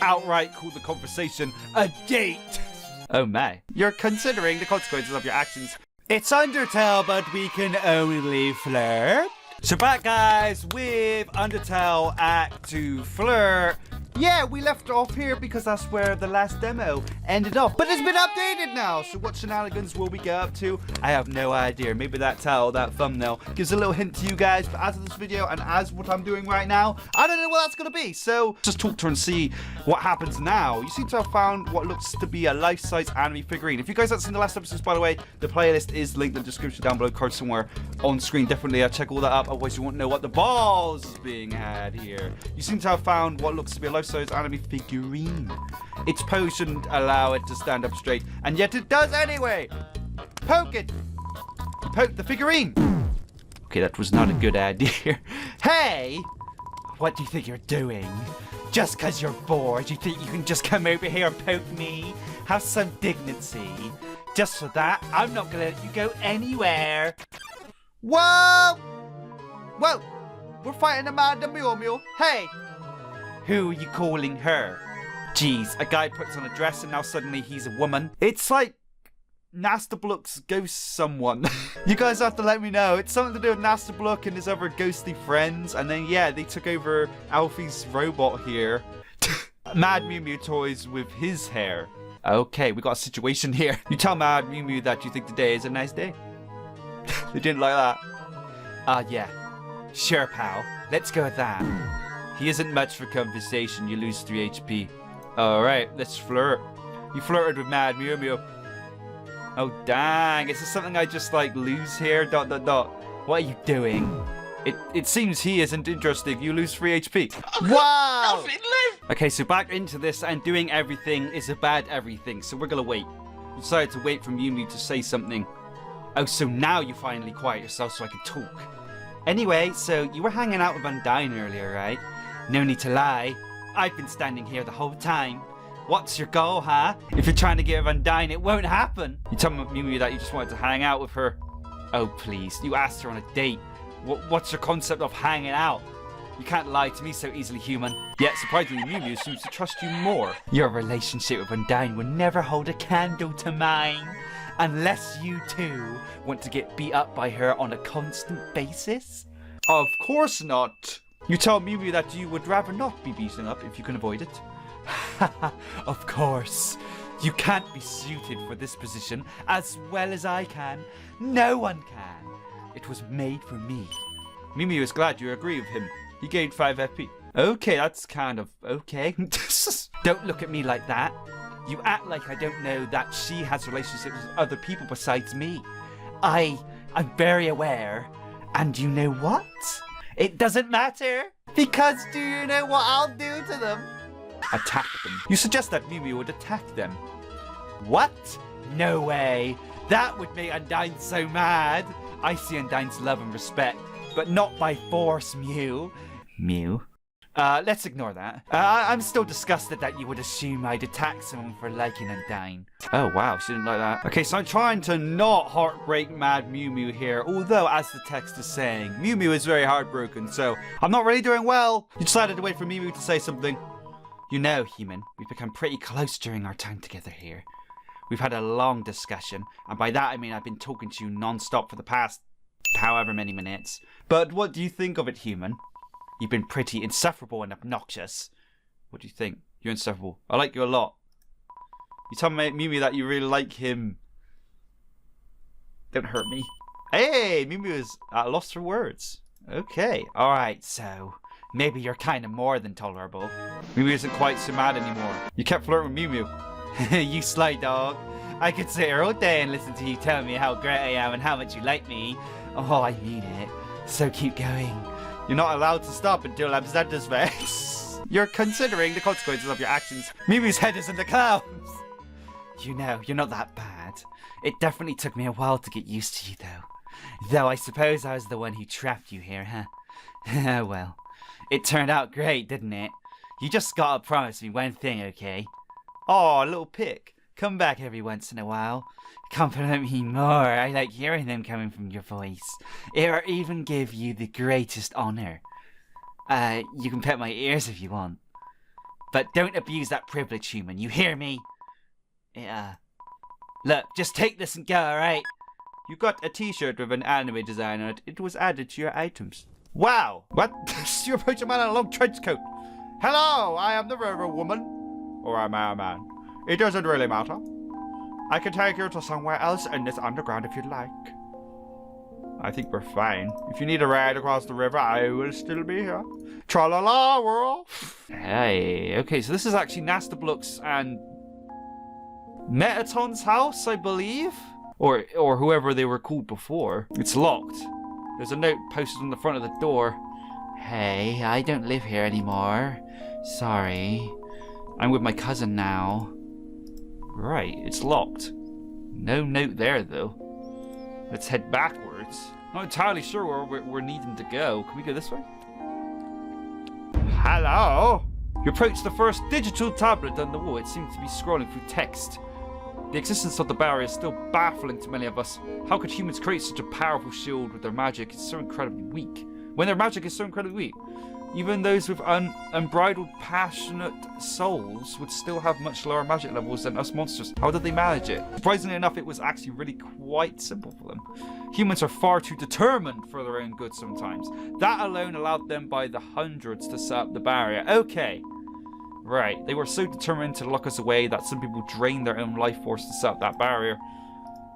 outright call the conversation a date. Oh my. You're considering the consequences of your actions. It's Undertale, but we can only flirt. So back, guys, with Undertale Act 2 Flirt. Yeah, we left off here because that's where the last demo ended off. But it's been updated now, so what shenanigans will we get up to? I have no idea. Maybe that title, that thumbnail, gives a little hint to you guys. But as of this video and as what I'm doing right now, I don't know what that's going to be. So just talk to her and see what happens now. You seem to have found what looks to be a life-size anime figurine. If you guys haven't seen the last episodes, by the way, the playlist is linked in the description down below, card somewhere on screen. Definitely check all that up, otherwise you won't know what the balls is being had here. You seem to have found what looks to be a life-size anime figurine. Its pose shouldn't allow it to stand up straight, and yet it does anyway. Poke it. Poke the figurine. Okay, that was not a good idea. Hey, what do you think you're doing? Just because you're bored, you think you can just come over here and poke me? Have some dignity. Just for that, I'm not gonna let you go anywhere. Whoa! Whoa! We're fighting a Mad Mew Mew. Hey! Who are you calling her? Jeez, a guy puts on a dress and now suddenly he's a woman. It's like Nastablook's ghost someone. You guys have to let me know. It's something to do with Nastablook and his other ghostly friends. And then, yeah, they took over Alphys' robot here. Mad Mew Mew toys with his hair. Okay, we got a situation here. You tell Mad Mew Mew that you think today is a nice day. They didn't like that. Yeah. Sure, pal. Let's go with that. He isn't much for conversation. You lose 3 HP. Alright, let's flirt. You flirted with Mad Mew Mew. Oh, dang. Is this something I just, like, lose here? ... What are you doing? It seems he isn't interested. You lose 3 HP. Wow! Okay, so back into this, and doing everything is a bad everything. So we're gonna wait. We decided to wait for Mew Mew to say something. Oh, so now you finally quiet yourself so I can talk. Anyway, so you were hanging out with Undyne earlier, right? No need to lie. I've been standing here the whole time. What's your goal, huh? If you're trying to get with Undyne, it won't happen. You told Mew Mew that you just wanted to hang out with her. Oh, please. You asked her on a date. What's your concept of hanging out? You can't lie to me so easily, human. Yet, surprisingly, Mew Mew seems to trust you more. Your relationship with Undyne would never hold a candle to mine. Unless you two want to get beat up by her on a constant basis? Of course not. You tell Mew Mew that you would rather not be beaten up if you can avoid it. Of course. You can't be suited for this position as well as I can. No one can. It was made for me. Mew Mew is glad you agree with him. He gained 5 FP. Okay, that's kind of okay. Don't look at me like that. You act like I don't know that she has relationships with other people besides me. I'm very aware. And you know what? It doesn't matter. Because do you know what I'll do to them? Attack them. You suggest that Mew Mew would attack them. What? No way. That would make Undyne so mad. I see Undyne's love and respect, but not by force, Mew. Mew? Let's ignore that. I'm still disgusted that you would assume I'd attack someone for liking Undyne. Oh wow, she didn't like that. Okay, so I'm trying to not heartbreak Mad Mew Mew here, although as the text is saying, Mew Mew is very heartbroken, so I'm not really doing well. You decided to wait for Mew Mew to say something. You know, human, we've become pretty close during our time together here. We've had a long discussion, and by that I mean I've been talking to you non-stop for the past however many minutes. But what do you think of it, human? You've been pretty insufferable and obnoxious. What do you think? You're insufferable. I like you a lot. You tell Mew Mew that you really like him. Don't hurt me. Hey, Mew Mew is at a loss for words. Okay, alright, so maybe you're kind of more than tolerable. Mew Mew isn't quite so mad anymore. You kept flirting with Mew Mew. You sly dog. I could sit here all day and listen to you tell me how great I am and how much you like me. Oh, I mean it. So keep going. You're not allowed to stop until I'm satisfied. You're considering the consequences of your actions. Mew Mew's head is in the clouds. You know, you're not that bad. It definitely took me a while to get used to you, though. Though I suppose I was the one who trapped you here, huh? Well, it turned out great, didn't it? You just gotta promise me one thing, okay? Aw, little pick. Come back every once in a while. Compliment me more. I like hearing them coming from your voice. Or even give you the greatest honor. You can pet my ears if you want. But don't abuse that privilege, human. You hear me? Look, just take this and go, alright? You got a t-shirt with an anime design on it. It was added to your items. Wow! What? You approach a man in a long trench coat. Hello, I am the river woman. Or am I a man? It doesn't really matter. I can take you to somewhere else in this underground if you'd like. I think we're fine. If you need a ride across the river, I will still be here. Tra-la-la, we're off. Hey, okay, so this is actually Nastablook's and Mettaton's house, I believe? Or whoever they were called before. It's locked. There's a note posted on the front of the door. Hey, I don't live here anymore. Sorry. I'm with my cousin now. Right, it's locked. No note there, though. Let's head backwards. Not entirely sure where we're needing to go. Can we go this way? Hello? You approach the first digital tablet on the wall. It seems to be scrolling through text. The existence of the barrier is still baffling to many of us. How could humans create such a powerful shield with their magic? It's so incredibly weak. When their magic is so incredibly weak, even those with unbridled, passionate souls would still have much lower magic levels than us monsters. How did they manage it? Surprisingly enough, it was actually really quite simple for them. Humans are far too determined for their own good sometimes. That alone allowed them by the hundreds to set up the barrier. Okay. Right, they were so determined to lock us away that some people drained their own life force to set up that barrier.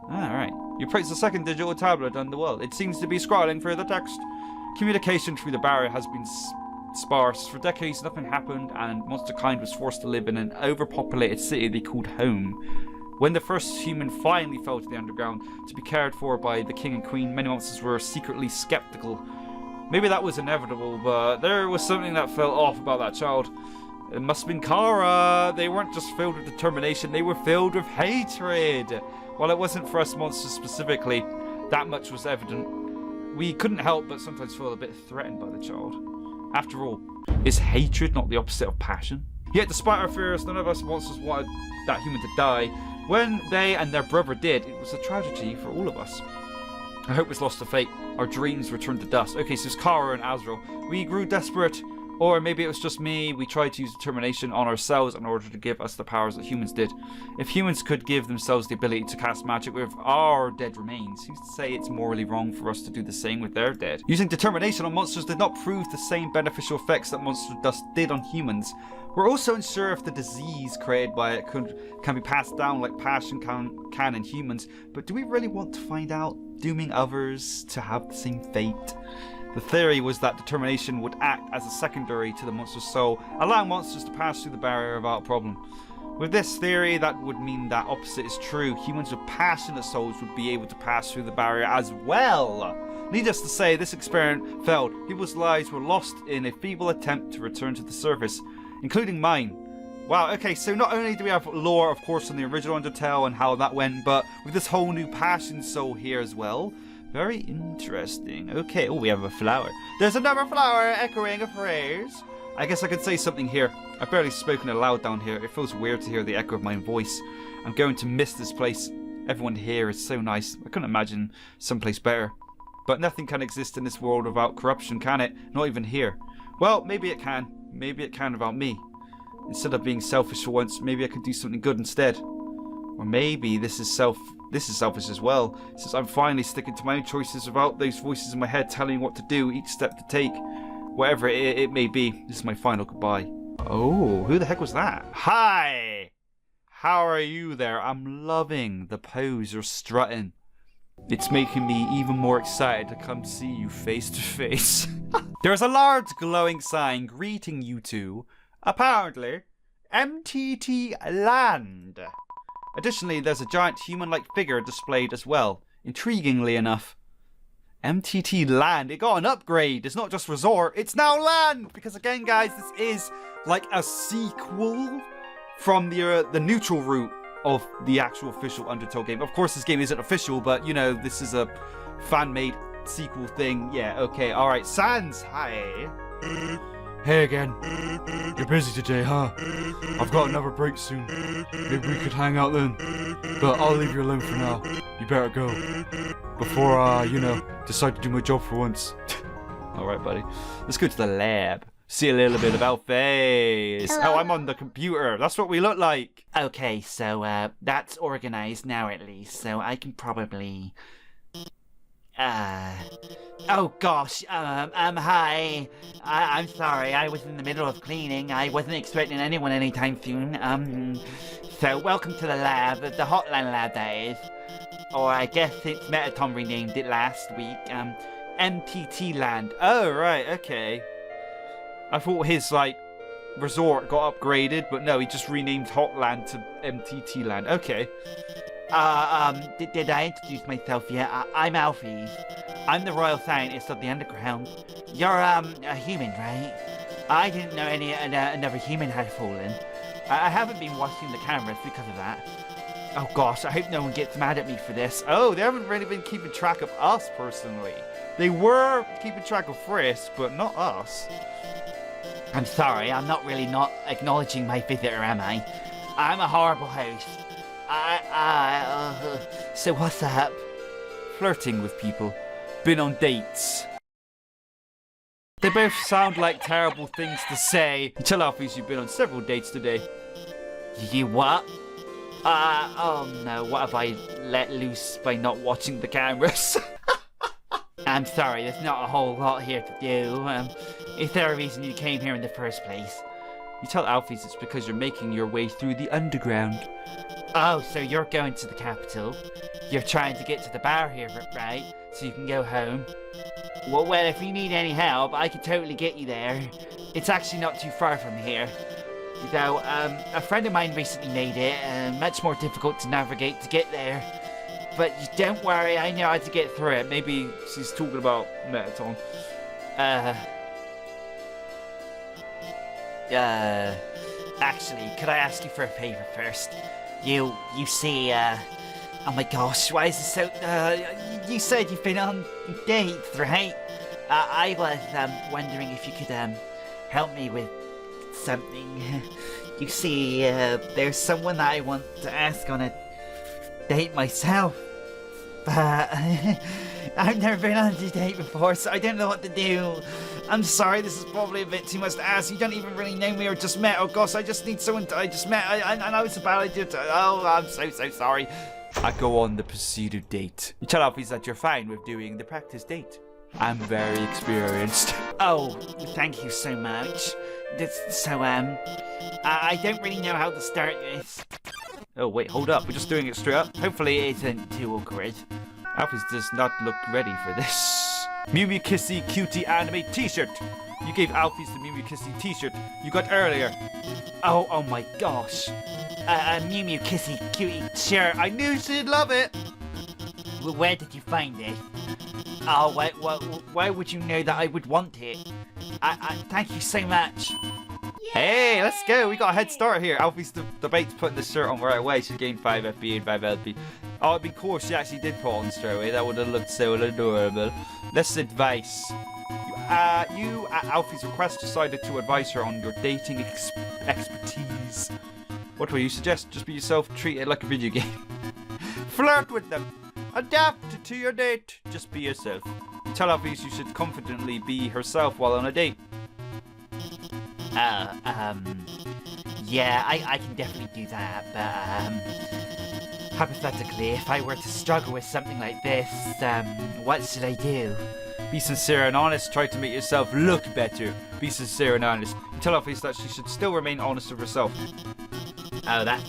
Alright, you approach the second digital tablet on the wall. It seems to be scrolling through the text. Communication through the barrier has been sparse. For decades nothing happened and monster kind was forced to live in an overpopulated city they called home. When the first human finally fell to the underground to be cared for by the king and queen, many monsters were secretly skeptical. Maybe that was inevitable, but there was something that felt off about that child. It must have been Kara. They weren't just filled with determination, they were filled with hatred. While it wasn't for us monsters specifically, that much was evident. We couldn't help but sometimes feel a bit threatened by the child. After all, is hatred not the opposite of passion? Yet despite our fears, none of us monsters wanted that human to die. When they and their brother did, it was a tragedy for all of us. Our hope was lost to fate. Our dreams returned to dust. Okay, so it's Kara and Azrael. We grew desperate. Or maybe it was just me. We tried to use determination on ourselves in order to give us the powers that humans did. If humans could give themselves the ability to cast magic with our dead remains, who's to say it's morally wrong for us to do the same with their dead? Using determination on monsters did not prove the same beneficial effects that monster dust did on humans. We're also unsure if the disease created by it can be passed down like passion can in humans, but do we really want to find out, dooming others to have the same fate? The theory was that determination would act as a secondary to the monster's soul, allowing monsters to pass through the barrier without a problem. With this theory, that would mean that opposite is true. Humans with passionate souls would be able to pass through the barrier as well. Needless to say, this experiment failed. People's lives were lost in a feeble attempt to return to the surface, including mine. Wow, okay, so not only do we have lore, of course, on the original Undertale and how that went, but with this whole new passion soul here as well. Very interesting. Okay, oh, we have a flower. There's another flower echoing a phrase. I guess I could say something here. I've barely spoken aloud down here. It feels weird to hear the echo of my own voice. I'm going to miss this place. Everyone here is so nice. I couldn't imagine someplace better. But nothing can exist in this world without corruption, can it? Not even here. Well, maybe it can. Maybe it can without me. Instead of being selfish for once, maybe I could do something good instead. Or maybe this is selfish as well, since I'm finally sticking to my own choices without those voices in my head telling me what to do, each step to take. Whatever it may be, this is my final goodbye. Oh, who the heck was that? Hi! How are you there? I'm loving the pose you're strutting. It's making me even more excited to come see you face to face. There's a large glowing sign greeting you two. Apparently, MTT Land. Additionally, there's a giant human-like figure displayed as well. Intriguingly enough, MTT Land, it got an upgrade. It's not just resort, it's now land. Because again, guys, this is like a sequel from the neutral route of the actual official Undertale game. Of course, this game isn't official, but you know, this is a fan-made sequel thing. Yeah, okay, alright. Sans, hi. Hey again. You're busy today, huh? I've got another break soon. Maybe we could hang out then. But I'll leave you alone for now. You better go. Before you know, decide to do my job for once. Alright, buddy. Let's go to the lab. See a little bit of Alphys. Hello. Oh, I'm on the computer. That's what we look like. Okay, so that's organized now at least, so I can probably... Oh gosh, hi. I'm sorry, I was in the middle of cleaning. I wasn't expecting anyone anytime soon. So welcome to the lab, the Hotland lab that is. Or I guess it's Mettaton renamed it last week, MTT Land. Oh, right, okay. I thought his, like, resort got upgraded, but no, he just renamed Hotland to MTT Land. Okay. Did I introduce myself yet? I'm Alphys. I'm the royal scientist of the underground. You're, a human, right? I didn't know another human had fallen. I haven't been watching the cameras because of that. Oh gosh, I hope no one gets mad at me for this. Oh, they haven't really been keeping track of us, personally. They were keeping track of Frisk, but not us. I'm sorry, I'm not really not acknowledging my visitor, am I? I'm a horrible host. So what's up? Flirting with people. Been on dates. They both sound like terrible things to say. Tell Alphys you've been on several dates today. You what? Oh no, what have I let loose by not watching the cameras? I'm sorry, there's not a whole lot here to do. Is there a reason you came here in the first place? You tell Alphys it's because you're making your way through the underground. Oh, so you're going to the capital. You're trying to get to the bar here, right? So you can go home. Well, if you need any help, I can totally get you there. It's actually not too far from here. Though, a friend of mine recently made it, much more difficult to navigate to get there. But don't worry, I know how to get through it. Maybe she's talking about Mettaton. Actually, could I ask you for a favor first? You see, oh my gosh, why is this so, you said you've been on dates, right? I was, wondering if you could, help me with something. You see, there's someone that I want to ask on a date myself, but I've never been on a date before, so I don't know what to do. I'm sorry, this is probably a bit too much to ask. You don't even really know me or just met. Oh gosh, I just need someone I just met. I know it's a bad idea to... Oh, I'm so sorry. I go on the pursuit of date. You tell Alphys that you're fine with doing the practice date. I'm very experienced. Oh, thank you so much. So, I don't really know how to start this. Oh, wait, hold up. We're just doing it straight up. Hopefully it isn't too awkward. Alphys does not look ready for this. Mew Mew Kissy Cutie Anime T-shirt. You gave Alphys the Mew Mew Kissy T-shirt you got earlier. Oh my gosh. Mew Mew Kissy Cutie shirt. I knew she'd love it. Well, where did you find it? Oh, why would you know that I would want it? I thank you so much. Hey, let's go. We got a head start here. Alphys debates putting the shirt on right away. She gained 5 FP and 5 LP. Oh, it'd be cool if she actually did put on straight away. That would have looked so adorable. Let's advice. You, at Alphys' request, decided to advise her on your dating expertise. What will you suggest? Just be yourself, treat it like a video game. Flirt with them. Adapt to your date. Just be yourself. Tell Alphys you should confidently be herself while on a date. Yeah, I can definitely do that, but, hypothetically, if I were to struggle with something like this, what should I do? Be sincere and honest. Try to make yourself look better. Be sincere and honest. Tell Alphys that she should still remain honest with herself. Oh, that's,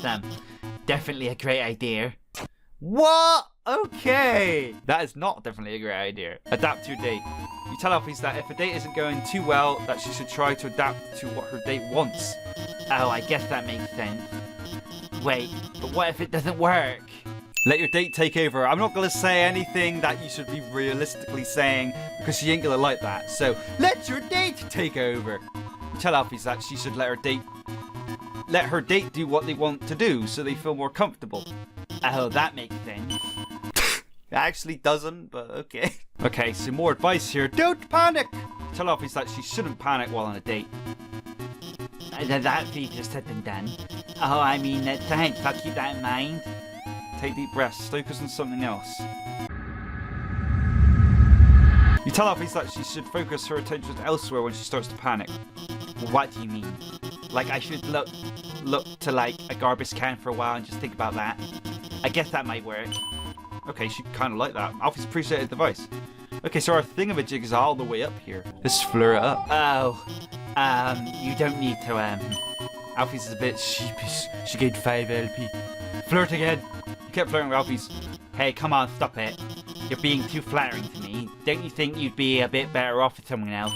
definitely a great idea. What? Okay. That is not definitely a great idea. Adapt to your date. You tell Alphys that if a date isn't going too well, that she should try to adapt to what her date wants. Oh, I guess that makes sense. Wait, but what if it doesn't work? Let your date take over. I'm not going to say anything that you should be realistically saying because she ain't going to like that. So, let your date take over. You tell Alphys that she should let her date do what they want to do so they feel more comfortable. Oh, that makes sense. It actually doesn't, but okay. Okay, some more advice here. Don't panic! Tell Alphys that she shouldn't panic while on a date. That's easier said than done. Oh, I mean, thanks. I'll keep that in mind. Take deep breaths. Focus on something else. You You tell Alphys that she should focus her attention elsewhere when she starts to panic. What do you mean? Like I should look to like a garbage can for a while and just think about that? I guess that might work. Okay, she kind of like that. Alphys appreciated the advice. Okay, so our thingamajig is all the way up here. Let's flirt it up. Oh, you don't need to, Alphys is a bit sheepish. She gained 5 LP. Flirt again. You kept flirting with Alphys. Hey, come on, stop it. You're being too flattering to me. Don't you think you'd be a bit better off with someone else?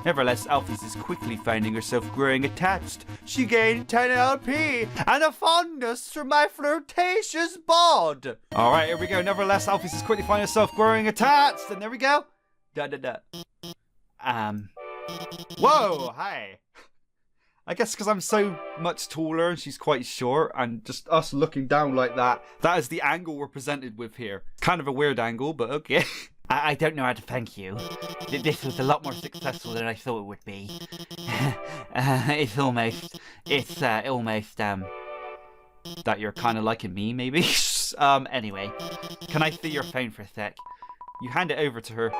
Nevertheless, Alphys is quickly finding herself growing attached. She gained 10 LP and a fondness for my flirtatious bod. Alright, here we go. Nevertheless, Alphys is quickly finding herself growing attached. And there we go. Whoa, hi. I guess because I'm so much taller and she's quite short, and just us looking down like that, that is the angle we're presented with here. Kind of a weird angle, but okay. I don't know how to thank you. This was a lot more successful than I thought it would be. It's almost that you're kind of liking me, maybe? Anyway, can I see your phone for a sec? You hand it over to her.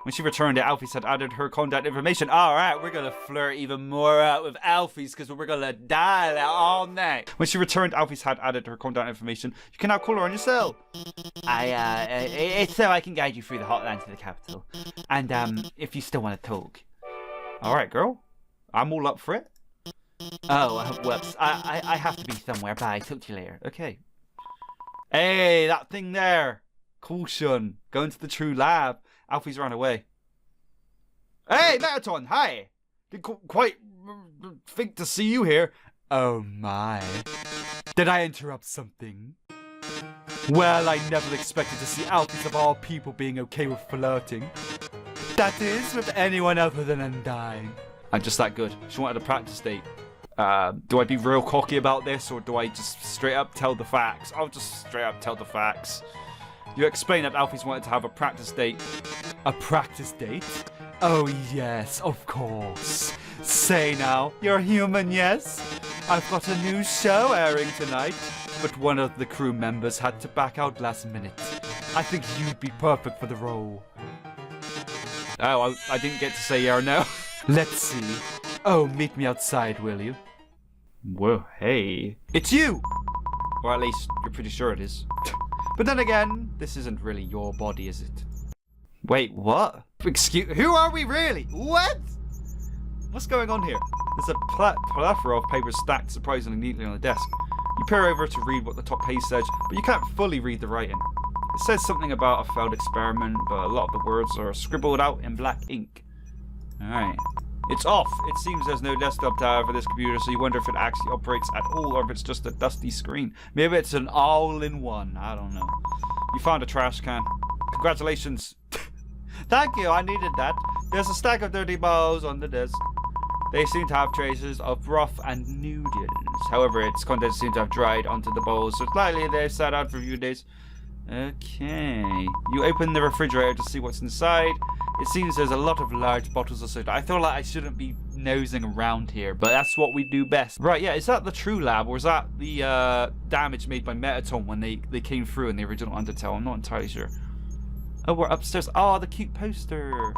When she returned it, Alphys had added her contact information. Alright, we're gonna flirt even more out with Alphys because we're gonna dial out all night. When she returned, Alphys had added her contact information. You can now call her on your cell. It's so I can guide you through the Hotland to the capital. And, if you still want to talk. Alright, girl. I'm all up for it. Oh, whoops. I have to be somewhere. Bye. Talk to you later. Okay. Hey, that thing there. Caution. Going to the true lab. Alphys ran away. Hey, Mettaton, hi! Didn't quite think to see you here. Oh my. Did I interrupt something? Well, I never expected to see Alphys of all people being okay with flirting. That is, with anyone other than Undying. I'm just that good. She wanted a practice date. Do I be real cocky about this, or do I just straight up tell the facts? I'll just straight up tell the facts. You explained that Alphys wanted to have a practice date. A practice date? Oh yes, of course. Say now, you're human, yes? I've got a new show airing tonight, but one of the crew members had to back out last minute. I think you'd be perfect for the role. Oh, I didn't get to say yeah or no. Let's see. Oh, meet me outside, will you? Whoa, hey. It's you! Or at least, you're pretty sure it is. But then again, this isn't really your body, is it? Wait, what? Excuse, who are we really? What? What's going on here? There's a plethora of papers stacked surprisingly neatly on the desk. You peer over to read what the top page says, but you can't fully read the writing. It says something about a failed experiment, but a lot of the words are scribbled out in black ink. Alright. It's off. It seems there's no desktop tower for this computer, so you wonder if it actually operates at all or if it's just a dusty screen. Maybe it's an all-in-one. I don't know. You found a trash can. Congratulations. Thank you, I needed that. There's a stack of dirty balls on the desk. They seem to have traces of broth and noodles. However, its contents seem to have dried onto the bowls, so it's likely they've sat out for a few days. Okay. You open the refrigerator to see what's inside. It seems there's a lot of large bottles of soda. I feel like I shouldn't be nosing around here, but that's what we do best. Right, yeah, is that the true lab, or is that the damage made by Mettaton when they came through in the original Undertale? I'm not entirely sure. Oh, we're upstairs. Oh, the cute poster.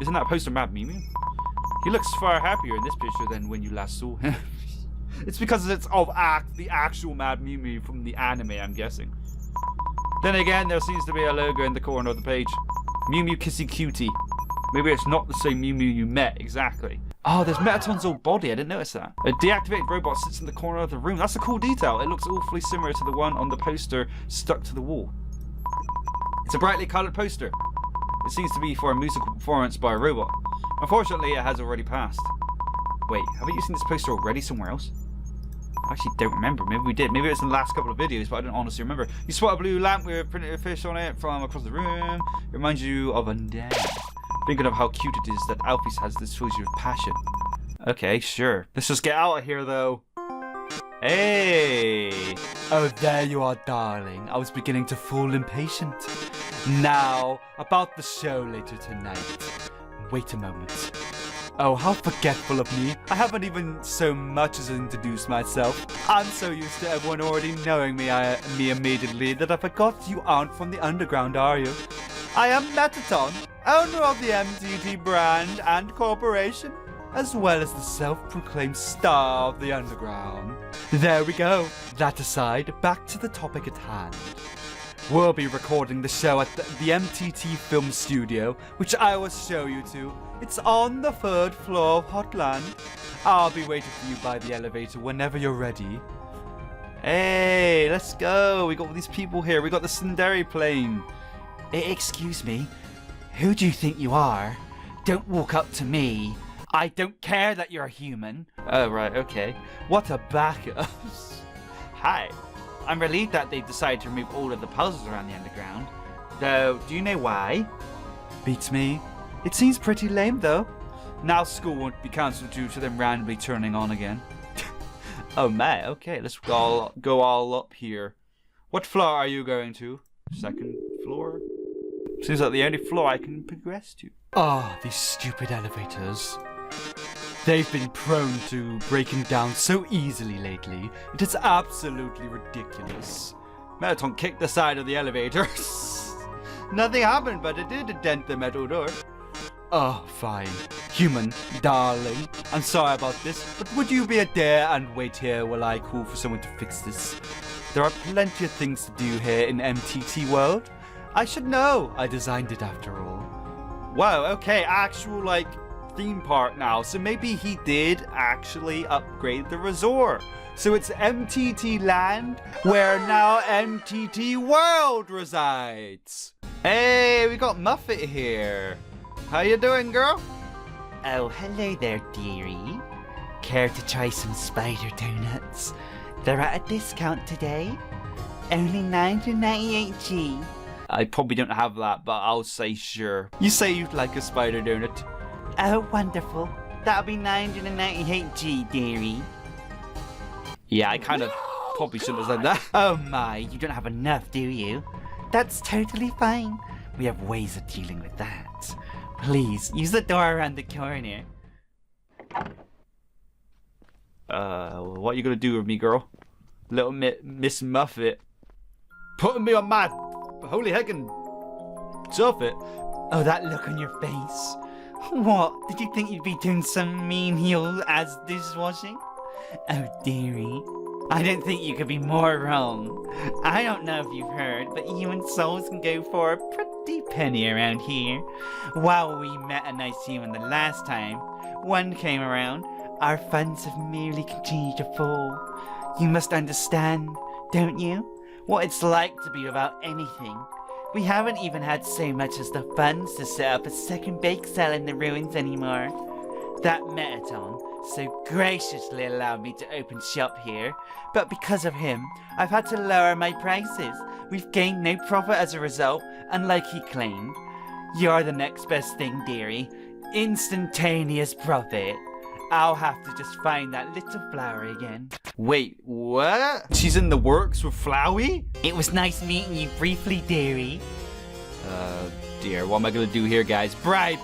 Isn't that poster Mad Mew Mew? He looks far happier in this picture than when you last saw him. It's because it's of the actual Mad Mew Mew from the anime, I'm guessing. Then again, there seems to be a logo in the corner of the page. Mew Mew Kissy Cutie. Maybe it's not the same Mew Mew you met, exactly. Oh, there's Mettaton's old body, I didn't notice that. A deactivated robot sits in the corner of the room. That's a cool detail. It looks awfully similar to the one on the poster stuck to the wall. It's a brightly coloured poster. It seems to be for a musical performance by a robot. Unfortunately, it has already passed. Wait, haven't you seen this poster already somewhere else? I actually don't remember. Maybe we did. Maybe it was in the last couple of videos, but I don't honestly remember. You spot a blue lamp with a printed fish on it from across the room. It reminds you of Undead. Thinking of how cute it is that Alphys has this fills you with passion. Okay, sure. Let's just get out of here, though. Hey! Oh, there you are, darling. I was beginning to fall impatient. Now, about the show later tonight. Wait a moment. Oh, how forgetful of me. I haven't even so much as introduced myself. I'm so used to everyone already knowing me immediately that I forgot you aren't from the underground, are you? I am Mettaton, owner of the MTT brand and corporation, as well as the self-proclaimed star of the underground. There we go. That aside, back to the topic at hand. We'll be recording the show at the MTT Film Studio, which I will show you to. It's on the 3rd floor of Hotland. I'll be waiting for you by the elevator whenever you're ready. Hey, let's go. We got all these people here. We got the Sundari plane. Excuse me. Who do you think you are? Don't walk up to me. I don't care that you're a human. Oh, right, okay. What a backup. Hi. I'm relieved that they've decided to remove all of the puzzles around the underground. Though, do you know why? Beats me. It seems pretty lame, though. Now school won't be cancelled due to them randomly turning on again. Oh, man, okay, let's go all up here. What floor are you going to? 2nd floor? Seems like the only floor I can progress to. Ah, these stupid elevators. They've been prone to breaking down so easily lately. It is absolutely ridiculous. Mettaton kicked the side of the elevator. Nothing happened, but it did dent the metal door. Oh, fine. Human, darling, I'm sorry about this, but would you be a dare and wait here while I call for someone to fix this? There are plenty of things to do here in MTT World. I should know. I designed it after all. Wow, okay, actual, theme park now. So maybe he did actually upgrade the resort. So it's MTT Land, where now MTT World resides. Hey, we got Muffet here. How you doing, girl? Oh, hello there, dearie. Care to try some spider donuts? They're at a discount today. Only 998G. I probably don't have that, but I'll say sure. You say you'd like a spider donut. Oh, wonderful. That'll be 998G, dearie. Yeah, I kind of probably shouldn't have said that. Oh my, you don't have enough, do you? That's totally fine. We have ways of dealing with that. Please, use the door around the corner. What are you gonna do with me, girl? Little Miss Muffet. Putting me on my holy heckin' Muffet. Oh, that look on your face. What? Did you think you'd be doing some mean heel as dishwashing? Oh, dearie. I don't think you could be more wrong. I don't know if you've heard, but human souls can go for a pretty penny around here. While we met a nice human the last time one came around, our funds have merely continued to fall. You must understand, don't you, what it's like to be without anything. We haven't even had so much as the funds to set up a second bake sale in the ruins anymore. That Mettaton so graciously allowed me to open shop here, but because of him, I've had to lower my prices. We've gained no profit as a result, and like he claimed, you're the next best thing, dearie. Instantaneous profit. I'll have to just find that little flower again. Wait, what? She's in the works with Flowey? It was nice meeting you briefly, dearie. Dear, what am I gonna do here, guys? Bribe!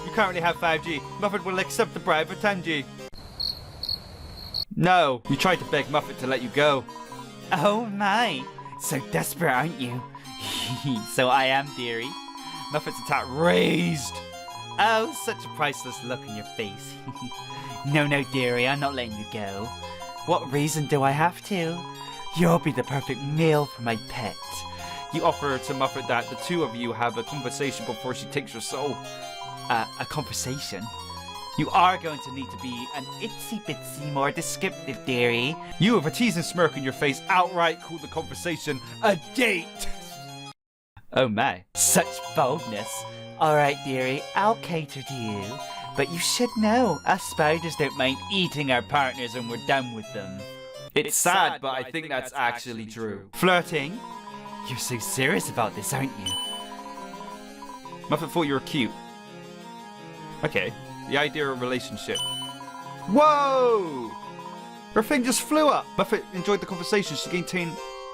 You currently have 5G. Muffet will accept the bribe for 10G. No, you tried to beg Muffet to let you go. Oh my, so desperate, aren't you? So I am, dearie. Muffet's attack raised. Oh, such a priceless look on your face. No, dearie, I'm not letting you go. What reason do I have to? You'll be the perfect meal for my pet. You offer to Muffet that the two of you have a conversation before she takes your soul. A conversation? You are going to need to be an itsy-bitsy more descriptive, dearie. You, with a teasing smirk on your face, outright called the conversation a date. Oh my. Such boldness. Alright, dearie, I'll cater to you. But you should know, us spiders don't mind eating our partners when we're done with them. It's sad, but I think that's actually true. Flirting? You're so serious about this, aren't you? Muffet thought you were cute. Okay, the idea of a relationship. Whoa! Her thing just flew up. Muffet enjoyed the conversation. She gained 10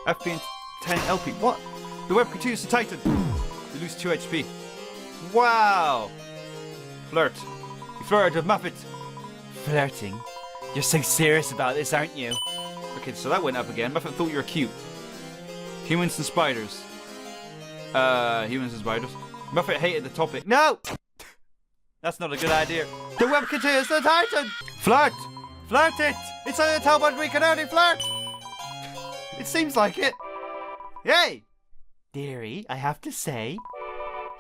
FP and 10 LP. What? The web continues to tighten. You lose 2 HP. Wow! Flirt. You flirted with Muffet. Flirting? You're so serious about this, aren't you? Okay, so that went up again. Muffet thought you were cute. Humans and spiders. Humans and spiders. Muffet hated the topic. No! That's not a good idea. The web continues to tighten! Flirt! Flirt it! It's Undertale, but we can only flirt! It seems like it. Yay! Dearie, I have to say,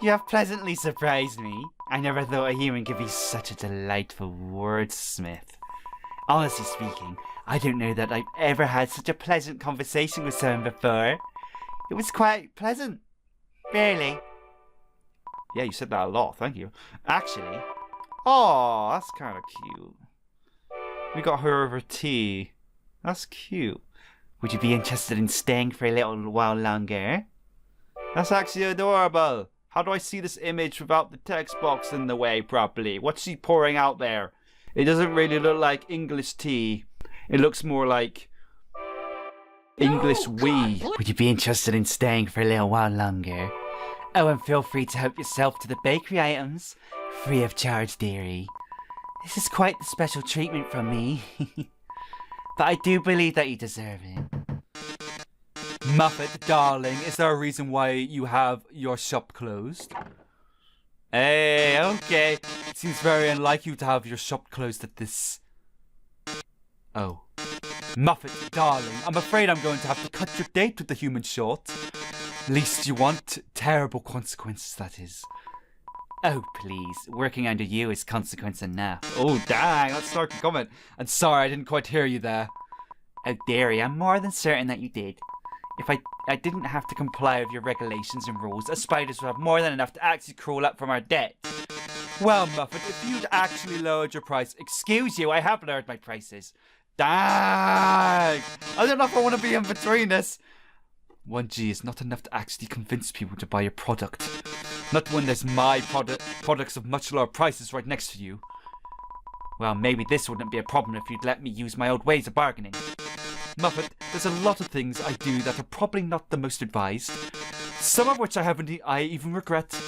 you have pleasantly surprised me. I never thought a human could be such a delightful wordsmith. Honestly speaking, I don't know that I've ever had such a pleasant conversation with someone before. It was quite pleasant. Really. Yeah, you said that a lot, thank you. Actually, oh, that's kind of cute. We got her over tea. That's cute. Would you be interested in staying for a little while longer? That's actually adorable. How do I see this image without the text box in the way properly? What's she pouring out there? It doesn't really look like English tea. It looks more like English wee. Would you be interested in staying for a little while longer? Oh, and feel free to help yourself to the bakery items. Free of charge, dearie. This is quite the special treatment from me. But I do believe that you deserve it. Muffet, darling, is there a reason why you have your shop closed? Hey, okay. It seems very unlike you to have your shop closed at this. Oh. Muffet, darling, I'm afraid I'm going to have to cut your date with the human short. Least you want. Terrible consequences, that is. Oh, please. Working under you is consequence enough. Oh, dang, that's a snarky comment. And sorry, I didn't quite hear you there. Oh, dearie, I'm more than certain that you did. If I didn't have to comply with your regulations and rules, us spiders would have more than enough to actually crawl up from our debt. Well, Muffet, if you'd actually lowered your price... Excuse you, I have lowered my prices. Dang! I don't know if I want to be in between this. 1G is not enough to actually convince people to buy your product. Not when there's my products of much lower prices right next to you. Well, maybe this wouldn't be a problem if you'd let me use my old ways of bargaining. Muffet, there's a lot of things I do that are probably not the most advised. Some of which I even regret.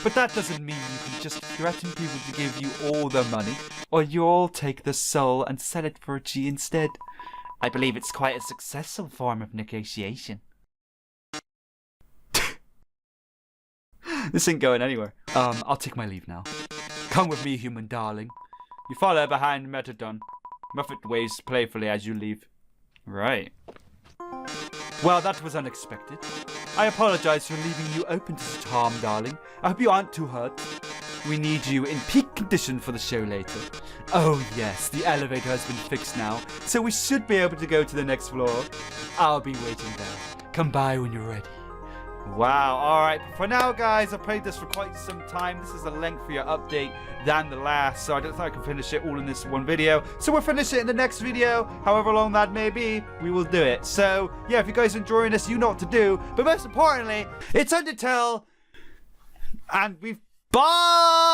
But that doesn't mean you can just threaten people to give you all their money, or you'll take the soul and sell it for a G instead. I believe it's quite a successful form of negotiation. This ain't going anywhere. I'll take my leave now. Come with me, human darling. You follow behind Mettaton. Muffet waves playfully as you leave. Right. Well, that was unexpected. I apologize for leaving you open to such harm, darling. I hope you aren't too hurt. We need you in peak condition for the show later. Oh yes, the elevator has been fixed now, so we should be able to go to the next floor. I'll be waiting there. Come by when you're ready. Wow, alright, for now guys, I've played this for quite some time. This is a lengthier update than the last, so I don't think I can finish it all in this one video. So we'll finish it in the next video, however long that may be, we will do it. So, yeah, if you guys are enjoying this, you know what to do. But most importantly, it's Undertale, and we've... Bye!